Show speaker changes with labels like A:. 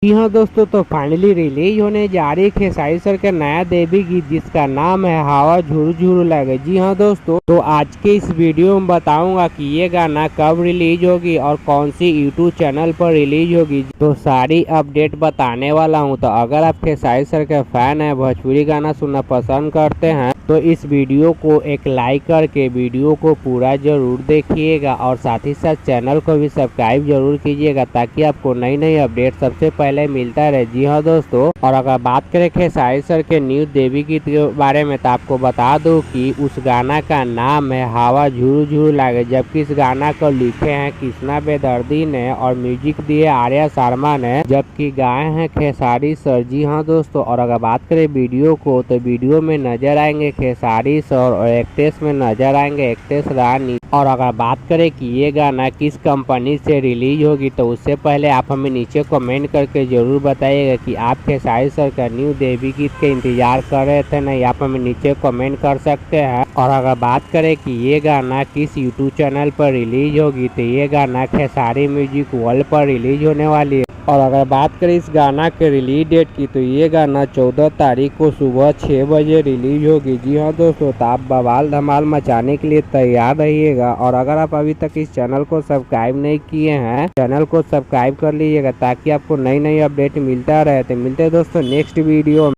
A: जी हाँ दोस्तों, तो फाइनली रिलीज होने जा रही है खेसारी सर का नया देवी गीत जिसका नाम है हवा झुरु झुरु लगे। जी हाँ दोस्तों, तो आज के इस वीडियो में बताऊंगा कि ये गाना कब रिलीज होगी और कौन सी यूट्यूब चैनल पर रिलीज होगी। तो सारी अपडेट बताने वाला हूँ। तो अगर आप खेसारी सर के फैन है, भोजपुरी गाना सुनना पसंद करते हैं, तो इस वीडियो को एक लाइक करके वीडियो को पूरा जरूर देखिएगा और साथ ही साथ चैनल को भी सब्सक्राइब जरूर कीजिएगा ताकि आपको नई नई अपडेट सबसे पहले मिलता रहे। जी हाँ दोस्तों, और अगर बात करें खेसारी सर के न्यू देवी गीत के बारे में तो आपको बता दूं कि उस गाना का नाम है हवा झुरु झुरु लागे, जबकि इस गाना को लिखे हैं कृष्णा बेदर्दी ने और म्यूजिक दिए आर्या शर्मा ने, जबकि गाए हैं खेसारी सर। जी हाँ दोस्तों, और अगर बात करें वीडियो को तो वीडियो में नजर आएंगे खेसारी सर और एक्ट्रेस में नजर आएंगे एक्ट्रेस रानी। और अगर बात करें कि ये गाना किस कंपनी से रिलीज होगी तो उससे पहले आप हमें नीचे कमेंट करके जरूर बताइएगा कि आप खेसारी सर का न्यू देवी गीत के इंतजार कर रहे थे नहीं, आप हमें नीचे कमेंट कर सकते हैं। और अगर बात करें कि ये गाना किस यूट्यूब चैनल पर रिलीज होगी तो ये गाना खेसारी म्यूजिक वर्ल्ड पर रिलीज होने वाली है। और अगर बात करें इस गाना के रिलीज डेट की तो ये गाना 14 तारीख को सुबह 6 बजे रिलीज होगी। जी हाँ दोस्तों, तो आप बवाल धमाल मचाने के लिए तैयार रहिएगा। और अगर आप अभी तक इस चैनल को सब्सक्राइब नहीं किए हैं, चैनल को सब्सक्राइब कर लीजिएगा ताकि आपको नई नई अपडेट मिलता रहे। तो मिलते हैं दोस्तों नेक्स्ट वीडियो।